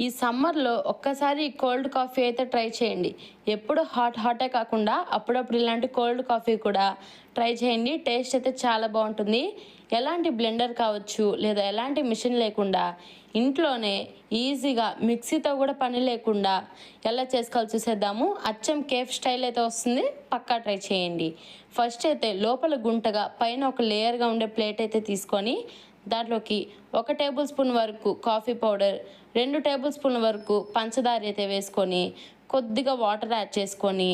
ఈ సమ్మర్‌లో ఒక్కసారి కోల్డ్ కాఫీ అయితే ట్రై చేయండి. ఎప్పుడు హాటే కాకుండా అప్పుడప్పుడు ఇలాంటి కోల్డ్ కాఫీ కూడా ట్రై చేయండి. టేస్ట్ అయితే చాలా బావుంటుంది. ఎలాంటి బ్లెండర్ కావచ్చు లేదా ఎలాంటి మిషన్ లేకుండా ఇంట్లోనే ఈజీగా మిక్సీతో కూడా పని లేకుండా ఎలా చేసుకోవాలో చూసేద్దాము. అచ్చం కేఫ్ స్టైల్ అయితే వస్తుంది. పక్కా ట్రై చేయండి. ఫస్ట్ అయితే లోపల గుంటగా పైన ఒక లేయర్‌గా ఉండే ప్లేట్ అయితే తీసుకొని దాంట్లోకి 1 టేబుల్ స్పూన్ వరకు కాఫీ పౌడర్, 2 టేబుల్ స్పూన్ల వరకు పంచదార అయితే వేసుకొని కొద్దిగా వాటర్ యాడ్ చేసుకొని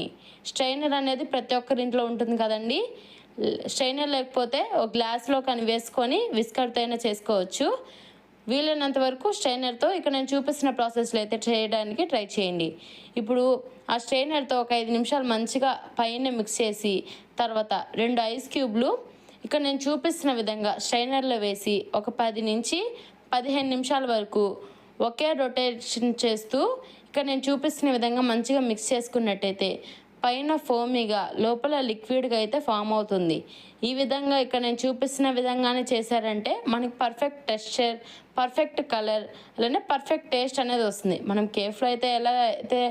స్ట్రైనర్ అనేది ప్రతి ఒక్కరి ఇంట్లో ఉంటుంది కదండి. స్ట్రైనర్ లేకపోతే ఒక గ్లాస్లో కానీ వేసుకొని విస్కర్తో అయినా చేసుకోవచ్చు. వీలైనంత వరకు స్ట్రైనర్తో ఇక్కడ నేను చూపిస్తున్న ప్రాసెస్లో అయితే చేయడానికి ట్రై చేయండి. ఇప్పుడు ఆ స్ట్రైనర్తో ఒక 5 నిమిషాలు మంచిగా పైన మిక్స్ చేసి తర్వాత 2 ఐస్ క్యూబ్లు ఇక్కడ నేను చూపిస్తున్న విధంగా స్ట్రైనర్లో వేసి ఒక 10 నుంచి 15 నిమిషాల వరకు ఒకే రొటేషన్ చేస్తూ ఇక్కడ నేను చూపిస్తున్న విధంగా మంచిగా మిక్స్ చేసుకున్నట్టయితే పైన ఫోమీగా లోపల లిక్విడ్గా అయితే ఫామ్ అవుతుంది. ఈ విధంగా ఇక్కడ నేను చూపిస్తున్న విధంగానే చేశారంటే మనకి పర్ఫెక్ట్ టెక్స్చర్, పర్ఫెక్ట్ కలర్, అలానే పర్ఫెక్ట్ టేస్ట్ అనేది వస్తుంది. మనం కేఫ్లో అయితే ఎలా అయితే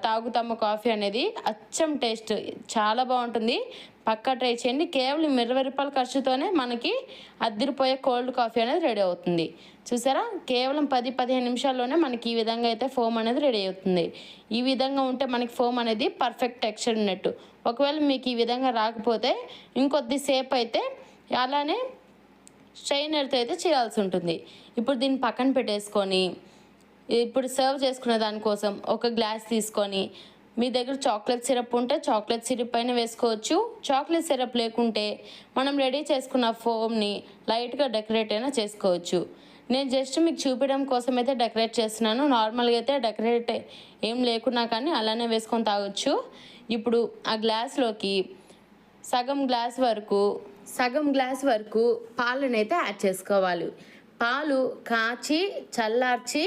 తాగుతాము కాఫీ అనేది అచ్చం టేస్ట్ చాలా బాగుంటుంది. పక్కా ట్రై చేయండి. కేవలం 20 రూపాయల ఖర్చుతోనే మనకి అద్దిరిపోయే కోల్డ్ కాఫీ అనేది రెడీ అవుతుంది. చూసారా, కేవలం 10-15 నిమిషాల్లోనే మనకి ఈ విధంగా అయితే ఫోమ్ అనేది రెడీ అవుతుంది. ఈ విధంగా ఉంటే మనకి ఫోమ్ అనేది పర్ఫెక్ట్ టెక్స్చర్ ఉన్నట్టు. ఒకవేళ మీకు ఈ విధంగా రాకపోతే ఇంకొద్దిసేపు అయితే అలానే స్ట్రైనర్తో అయితే చేయాల్సి ఉంటుంది. ఇప్పుడు దీన్ని పక్కన పెట్టేసుకొని ఇప్పుడు సర్వ్ చేసుకునే దానికోసం ఒక గ్లాస్ తీసుకొని మీ దగ్గర చాక్లెట్ సిరప్ ఉంటే చాక్లెట్ సిరప్ పైన వేసుకోవచ్చు. చాక్లెట్ సిరప్ లేకుంటే మనం రెడీ చేసుకున్న ఫోమ్ని లైట్గా డెకరేట్ అయినా చేసుకోవచ్చు. నేను జస్ట్ మీకు చూపించడం కోసం అయితే డెకరేట్ చేస్తున్నాను. నార్మల్గా అయితే డెకరేట్ ఏం లేకున్నా కానీ అలానే వేసుకొని తాగొచ్చు. ఇప్పుడు ఆ గ్లాస్లోకి సగం గ్లాస్ వరకు పాలను అయితే యాడ్ చేసుకోవాలి. పాలు కాచి చల్లార్చి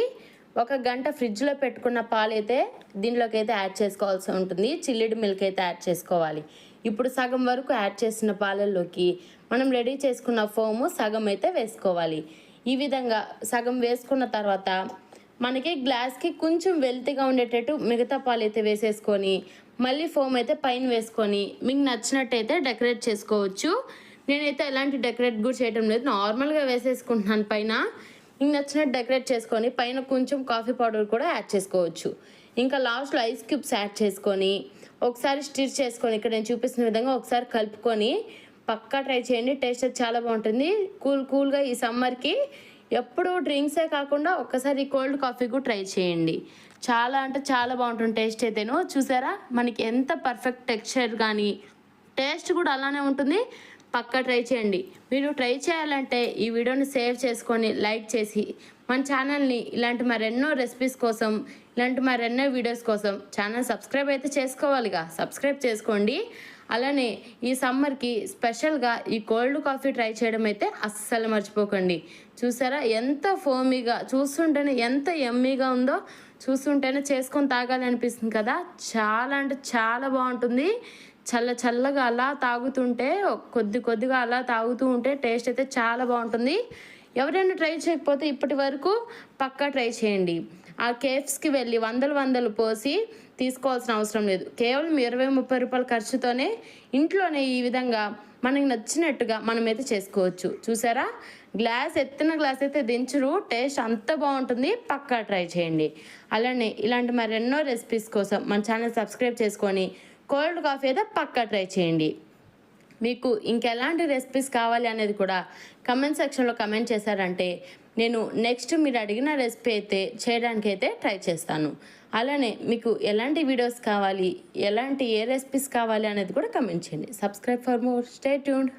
1 గంట ఫ్రిడ్జ్లో పెట్టుకున్న పాలు అయితే దీనిలోకి అయితే యాడ్ చేసుకోవాల్సి ఉంటుంది. చిల్లిడ్ మిల్క్ అయితే యాడ్ చేసుకోవాలి. ఇప్పుడు సగం వరకు యాడ్ చేసిన పాలల్లోకి మనం రెడీ చేసుకున్న ఫోము సగం అయితే వేసుకోవాలి. ఈ విధంగా సగం వేసుకున్న తర్వాత మనకి గ్లాస్కి కొంచెం వెల్తిగా ఉండేటట్టు మిగతా పాలు అయితే వేసేసుకొని మళ్ళీ ఫోమ్ అయితే పైన వేసుకొని మీకు నచ్చినట్టయితే డెకరేట్ చేసుకోవచ్చు. నేనైతే ఎలాంటి డెకరేట్ కూడా చేయడం లేదు, నార్మల్గా వేసేసుకుంటున్నాను పైన. మీకు నచ్చినట్టు డెకరేట్ చేసుకొని పైన కొంచెం కాఫీ పౌడర్ కూడా యాడ్ చేసుకోవచ్చు. ఇంకా లాస్ట్లో ఐస్ క్యూబ్స్ యాడ్ చేసుకొని ఒకసారి స్టిర్ చేసుకొని ఇక్కడ నేను చూపిస్తున్న విధంగా ఒకసారి కలుపుకొని పక్కా ట్రై చేయండి. టేస్ట్ అయితే చాలా బాగుంటుంది. కూల్గా ఈ సమ్మర్కి ఎప్పుడు డ్రింక్సే కాకుండా ఒక్కసారి కోల్డ్ కాఫీ కూడా ట్రై చేయండి. చాలా అంటే చాలా బాగుంటుంది టేస్ట్ అయితేను. చూసారా మనకి ఎంత పర్ఫెక్ట్ టెక్స్చర్ కానీ టేస్ట్ కూడా అలానే ఉంటుంది. పక్కా ట్రై చేయండి. మీరు ట్రై చేయాలంటే ఈ వీడియోని సేవ్ చేసుకొని లైక్ చేసి మన ఛానల్ని ఇలాంటి మరెన్నో రెసిపీస్ కోసం, ఇలాంటి మరెన్నో వీడియోస్ కోసం ఛానల్ సబ్స్క్రైబ్ అయితే చేసుకోవాలిగా, సబ్స్క్రైబ్ చేసుకోండి. అలానే ఈ సమ్మర్కి స్పెషల్గా ఈ కోల్డ్ కాఫీ ట్రై చేయడం అయితే అస్సలు మర్చిపోకండి. చూసారా ఎంత ఫోమీగా, చూస్తుంటేనే ఎంత యమ్మీగా ఉందో, చూస్తుంటేనే చేసుకొని తాగాలి అనిపిస్తుంది కదా. చాలా అంటే చాలా బాగుంటుంది. చల్లగా అలా తాగుతుంటే కొద్దిగా అలా తాగుతూ ఉంటే టేస్ట్ అయితే చాలా బాగుంటుంది. ఎవరైనా ట్రై చేయకపోతే ఇప్పటి వరకు పక్కా ట్రై చేయండి. ఆ కేఫ్స్కి వెళ్ళి వందలు పోసి తీసుకోవాల్సిన అవసరం లేదు. కేవలం 20-30 రూపాయల ఖర్చుతోనే ఇంట్లోనే ఈ విధంగా మనకి నచ్చినట్టుగా మనమైతే చేసుకోవచ్చు. చూసారా, ఎత్తిన గ్లాస్ అయితే దించరు, టేస్ట్ అంత బాగుంటుంది. పక్కా ట్రై చేయండి. అలానే ఇలాంటి మరెన్నో రెసిపీస్ కోసం మన ఛానల్ సబ్స్క్రైబ్ చేసుకొని కోల్డ్ కాఫీ అయితే పక్కా ట్రై చేయండి. మీకు ఇంకెలాంటి రెసిపీస్ కావాలి అనేది కూడా కమెంట్ సెక్షన్లో కమెంట్ చేశారంటే నేను నెక్స్ట్ మీరు అడిగిన రెసిపీ అయితే చేయడానికి అయితే ట్రై చేస్తాను. అలానే మీకు ఎలాంటి వీడియోస్ కావాలి, ఏ రెసిపీస్ కావాలి అనేది కూడా కమెంట్ చేయండి. Subscribe for more, stay tuned.